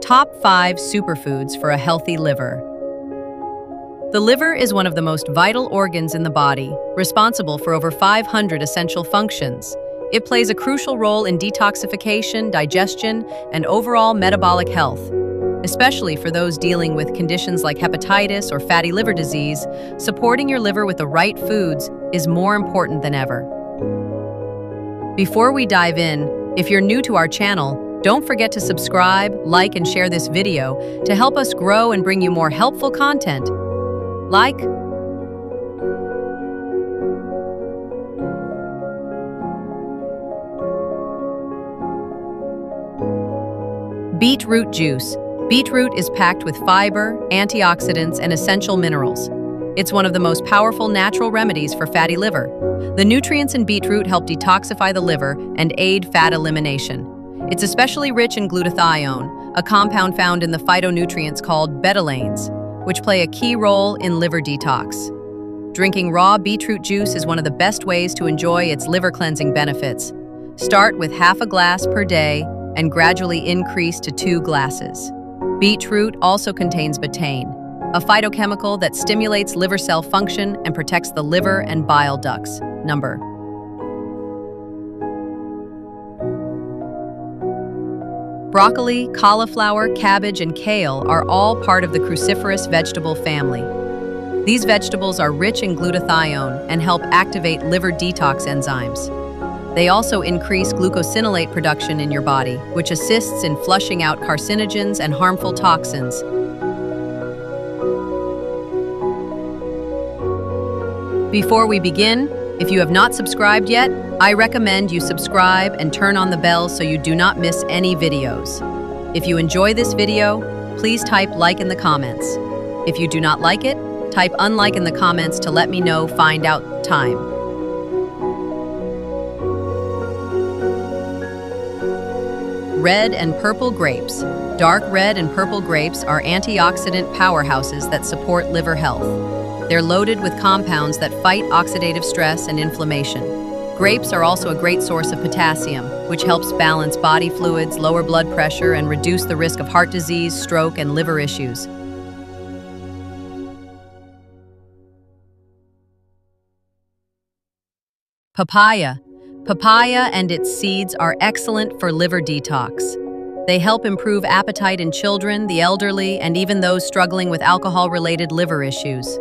Top 5 superfoods for a healthy liver. The liver is one of the most vital organs in the body, responsible for over 500 essential functions. It plays a crucial role in detoxification, digestion, and overall metabolic health. Especially for those dealing with conditions like hepatitis or fatty liver disease, supporting your liver with the right foods is more important than ever. Before we dive in, if you're new to our channel, don't forget to subscribe, like, and share this video to help us grow and bring you more helpful content. Like, beetroot juice. Beetroot is packed with fiber, antioxidants, and essential minerals. It's one of the most powerful natural remedies for fatty liver. The nutrients in beetroot help detoxify the liver and aid fat elimination. It's especially rich in glutathione, a compound found in the phytonutrients called betalains, which play a key role in liver detox. Drinking raw beetroot juice is one of the best ways to enjoy its liver cleansing benefits. Start with half a glass per day and gradually increase to 2 glasses. Beetroot also contains betaine, a phytochemical that stimulates liver cell function and protects the liver and bile ducts. Number. Broccoli, cauliflower, cabbage, and kale are all part of the cruciferous vegetable family. These vegetables are rich in glutathione and help activate liver detox enzymes. They also increase glucosinolate production in your body, which assists in flushing out carcinogens and harmful toxins. Before we begin, if you have not subscribed yet, I recommend you subscribe and turn on the bell so you do not miss any videos. If you enjoy this video, please type like in the comments. If you do not like it, type unlike in the comments to let me know. Find out time. Red and purple grapes. Dark red and purple grapes are antioxidant powerhouses that support liver health. They're loaded with compounds that fight oxidative stress and inflammation. Grapes are also a great source of potassium, which helps balance body fluids, lower blood pressure, and reduce the risk of heart disease, stroke, and liver issues. Papaya. Papaya and its seeds are excellent for liver detox. They help improve appetite in children, the elderly, and even those struggling with alcohol-related liver issues.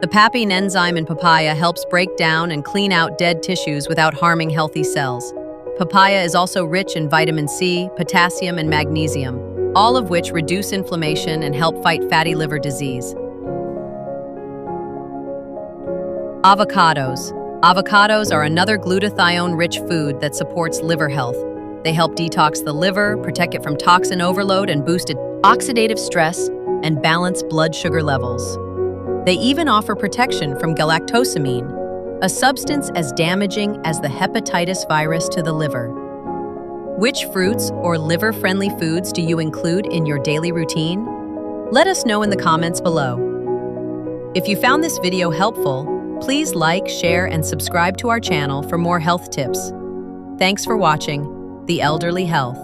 The papain enzyme in papaya helps break down and clean out dead tissues without harming healthy cells. Papaya is also rich in vitamin C, potassium, and magnesium, all of which reduce inflammation and help fight fatty liver disease. Avocados. Avocados are another glutathione-rich food that supports liver health. They help detox the liver, protect it from toxin overload, and boost oxidative stress and balance blood sugar levels. They even offer protection from galactosamine, a substance as damaging as the hepatitis virus to the liver. Which fruits or liver-friendly foods do you include in your daily routine? Let us know in the comments below. If you found this video helpful, please like, share, and subscribe to our channel for more health tips. Thanks for watching The Elderly Health.